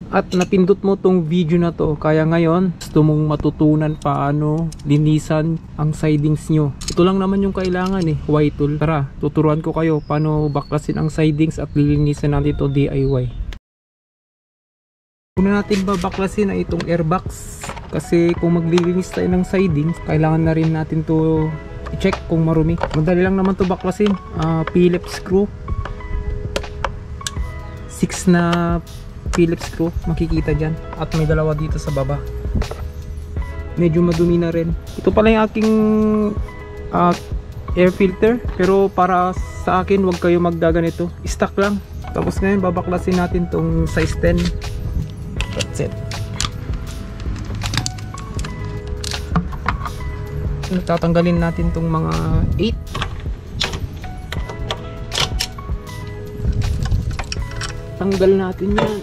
at napindot mo tong video na to, kaya ngayon gusto mong matutunan paano linisan ang sidings nyo. Ito lang naman yung kailangan white tool. Tara, tuturuan ko kayo paano baklasin ang sidings at lilinisan natin ito DIY. Una natin babaklasin ay itong airbox, kasi kung maglilinis tayo ng sidings, kailangan na rin natin to i-check kung marumi. Madali lang naman to baklasin. Phillips screw, 6 na Phillips screw, makikita dyan, at may dalawa dito sa baba. Medyo madumi na rin. Ito pala yung aking air filter, pero para sa akin wag kayo magdaganito, stock lang. Tapos ngayon babaklasin natin tong size 10. That's it. Tatanggalin natin tong mga 8. Tanggal natin yan.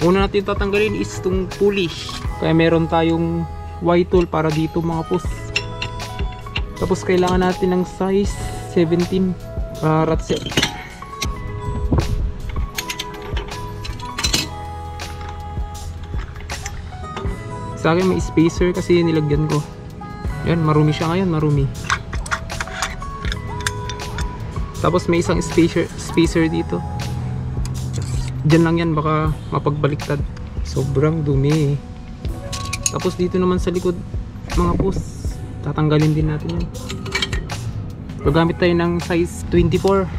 Una natin tatanggalin is itong pulley. Kaya meron tayong white tool para dito mga pus. Tapos kailangan natin ng size 17 ratset. Sa akin may spacer kasi nilagyan ko. Yan, marumi siya ngayon, marumi. Tapos may isang spacer dito. Diyan lang yan, baka mapagbaliktad. Sobrang dumi. Tapos dito naman sa likod mga pus, tatanggalin din natin yan. Gagamit tayo ng size 24.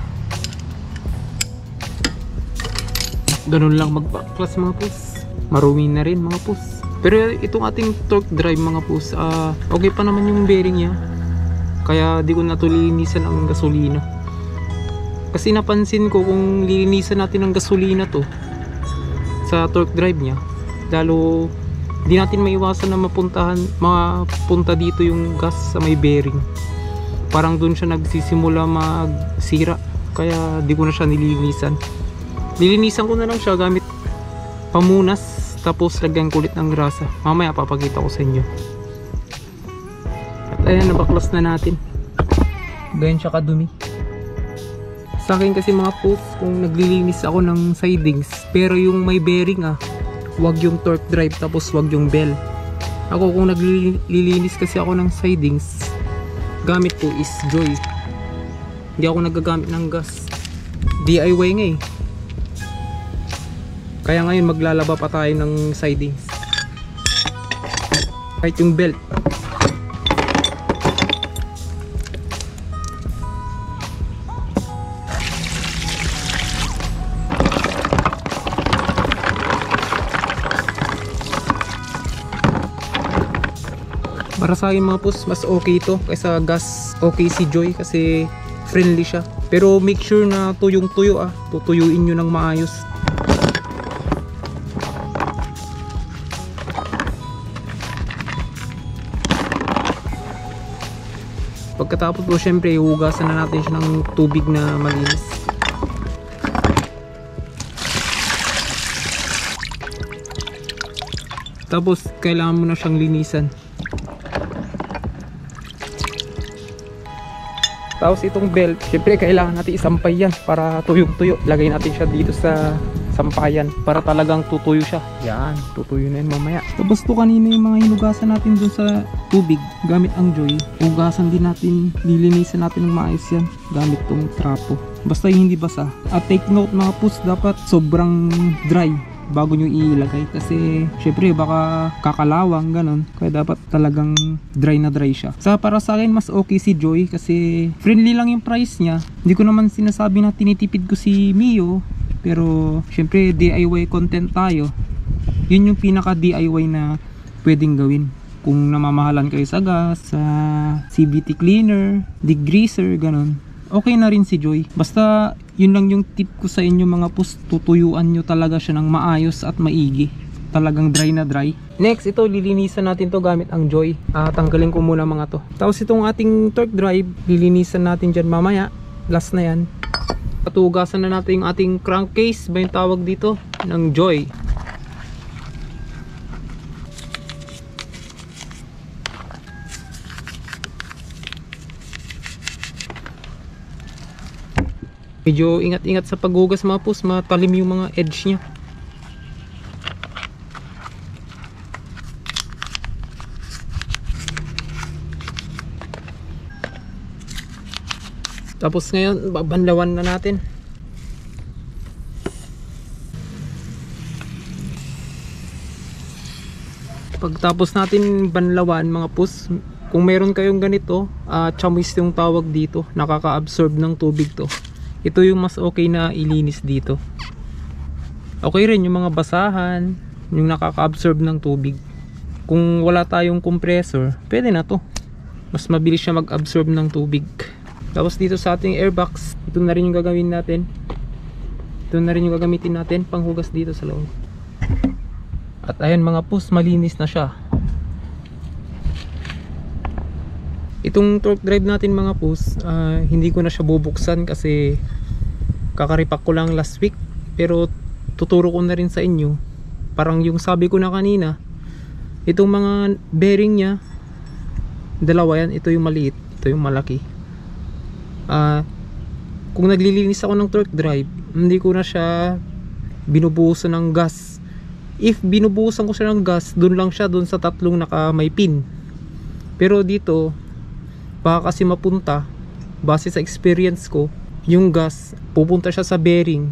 Ganun lang magbaklas mga pus. Marumi na rin mga pus. Pero itong ating torque drive mga pus, okay pa naman yung bearing niya. Kaya di ko natulinisan ang gasolina. Kasi napansin ko kung lilinisan natin ng gasolina to sa torque drive nya, lalo di natin maiwasan na mapunta dito yung gas sa may bearing. Parang dun siya nagsisimula magsira, kaya di ko na siya nililinisan. Nilinisan ko na lang siya gamit pamunas, tapos lagyan ko ulit ng grasa. Mamaya papakita ko sa inyo. At ayan, nabaklas na natin. Ganyan siya kadumi. Sa akin kasi mga pus, kung naglilinis ako ng sidings, pero yung may bearing wag yung torque drive, tapos wag yung bell. Ako kung naglilinis kasi ako ng sidings, gamit ko is Joy. Hindi ako nagagamit ng gas. DIY nga eh. Kaya ngayon maglalaba pa tayo ng sidings. Kahit yung belt. Para sa akin mga pus, mas okay ito kaysa gas. Okay si Joy kasi friendly siya. Pero make sure na tuyong tuyo tutuyuin nyo ng maayos. Pagkatapos po syempre hugasan na natin siya ng tubig na malinis. Tapos kailangan mo na siyang linisan. Tapos itong belt, syempre kailangan natin isampay yan para tuyong-tuyo. Lagay natin siya dito sa sampayan para talagang tutuyo siya. Yan, tutuyo na yun mamaya. Tapos to kanina yung mga hinugasan natin dun sa tubig gamit ang Joy. Hugasan din natin, lilinisan natin ng maayos yan gamit tong trapo. Basta hindi basa. At take note mga pus, dapat sobrang dry bago nyo ilagay kasi syempre baka kakalawang ganon, kaya dapat talagang dry na dry siya. Para sa akin mas okay si Joy kasi friendly lang yung price niya. Hindi ko naman sinasabi na tinitipid ko si Mio, pero syempre DIY content tayo. Yun yung pinaka DIY na pwedeng gawin kung namamahalan kayo sa gas, sa CVT cleaner, degreaser, ganon. Okay na rin si Joy. Basta yun lang yung tip ko sa inyo mga pus, tutuyuan nyo talaga siya ng maayos at maigi. Talagang dry na dry. Next, ito lilinisan natin to gamit ang Joy. Tanggalin ko muna mga to. Tapos itong ating torque drive, lilinisan natin dyan mamaya. Last na yan. Patugasan na natin yung ating crankcase, ba yung tawag dito, ng Joy. Medyo ingat-ingat sa paghugas mga pus, matalim yung mga edge nya. Tapos ngayon babanlawan na natin. Pagtapos natin banlawan mga pus, kung meron kayong ganito, chamois yung tawag dito, nakaka-absorb ng tubig to. Ito yung mas okay na ilinis dito. Okay rin yung mga basahan, yung nakaka-absorb ng tubig. Kung wala tayong compressor, pwede na to. Mas mabilis siya mag-absorb ng tubig. Tapos dito sa ating airbox, ito na rin yung gagawin natin. Ito na rin yung gagamitin natin panghugas dito sa loob. At ayan mga pus, malinis na siya. Itong torque drive natin mga pus, hindi ko na siya bubuksan kasi kakaripak ko lang last week. Pero tuturo ko na rin sa inyo. Parang yung sabi ko na kanina, itong mga bearing nya, dalawa yan, ito yung maliit, ito yung malaki. Kung naglilinis ako ng torque drive, hindi ko na siya binubuhusan ng gas. If binubuhusan ko siya ng gas, dun lang siya, dun sa tatlong naka may pin. Pero dito, baka kasi mapunta, base sa experience ko, yung gas, pupunta siya sa bearing,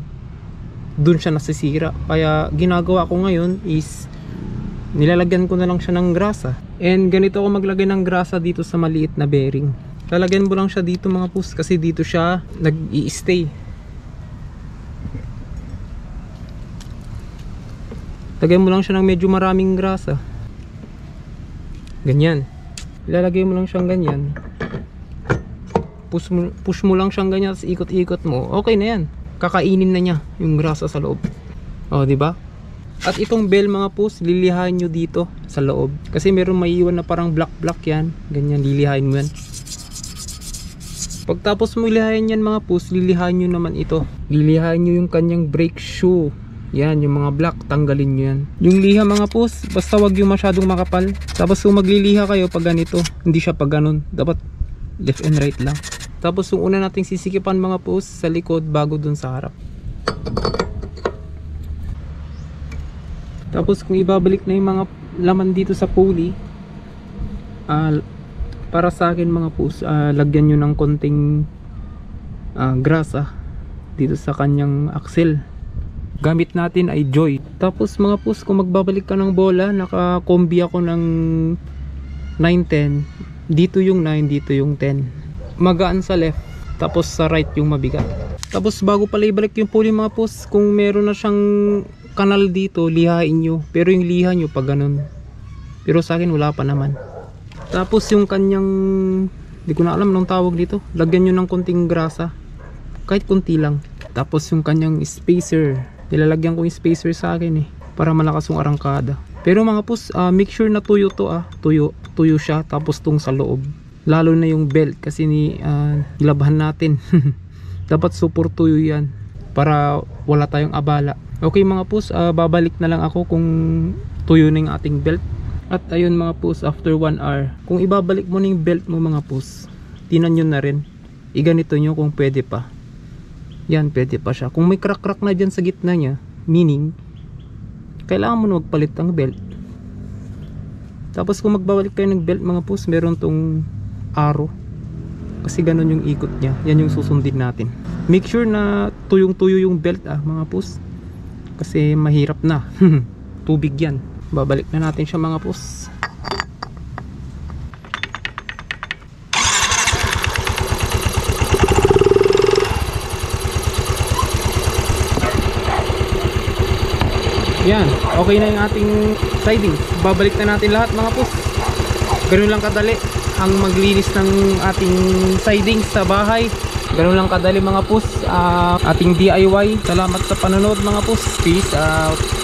dun siya nasisira. Kaya ginagawa ko ngayon is nilalagyan ko na lang siya ng grasa. And ganito ako maglagay ng grasa dito sa maliit na bearing. Lalagyan mo lang siya dito mga pus, kasi dito siya nag-i-stay. Lagyan mo lang siya ng medyo maraming grasa. Ganyan. Ilalagay mo lang siyang ganyan. Push mo lang siyang ganyan, tapos ikot-ikot mo. Okay na yan. Kakainin na niya yung grasa sa loob. O, di ba? At itong bell mga pus, lilihain nyo dito sa loob. Kasi meron maiiwan na parang black yan. Ganyan, lilihain mo yan. Pagtapos mo lilihain yan mga pus, lilihain nyo naman ito. Lilihain nyo yung kanyang brake shoe. Yan, yung mga black, tanggalin nyo yan. Yung liha mga pus, basta wag yung masyadong makapal. Tapos kung magliliha kayo pag ganito, hindi siya pag ganun. Dapat left and right lang. Tapos yung una nating sisikipan mga pus, sa likod bago dun sa harap. Tapos kung ibabalik na yung mga laman dito sa pulley, para sa akin mga pus, lagyan nyo ng konting grasa dito sa kanyang axle. Gamit natin ay Joy. Tapos mga pus, kung magbabalik ka ng bola, naka-combi ako ng 910. Dito yung 9, dito yung 10. Magaan sa left, tapos sa right yung mabigat. Tapos bago pala ibalik yung pulley mga pus, kung meron na siyang kanal dito, lihain nyo. Pero yung liha nyo pag ganun. Pero sa akin wala pa naman. Tapos yung kanyang, di ko na alam nung tawag dito, lagyan nyo ng konting grasa. Kahit konti lang. Tapos yung kanyang spacer, nilalagyan ko yung spacer sa akin para malakas yung arangkada. Pero mga pus, make sure na tuyo to, tuyo siya. Tapos tong sa loob, lalo na yung belt kasi nilabahan natin. Dapat super tuyo yan para wala tayong abala. Okay mga pus, babalik na lang ako kung tuyo na yung ating belt. At ayun mga pus, after 1 hour, kung ibabalik mo na yung belt mo mga pus, tinan nyo na rin, iganito nyo kung pwede pa. Yan, pwede pa siya. Kung may crack-crack na dyan sa gitna nya, meaning kailangan mo na magpalit ang belt. Tapos kung magbabalik kayo ng belt mga pus, meron tong arrow, kasi ganun yung ikot nya. Yan yung susundin natin. Make sure na tuyong-tuyo yung belt mga pus, kasi mahirap na. Tubig yan. Babalik na natin siya mga pus. Yan, okay na yung ating siding. Babalik na natin lahat mga pus. Ganun lang kadali ang maglinis ng ating siding sa bahay. Ganun lang kadali mga pus, ating DIY. Salamat sa panonood mga pus. Peace out.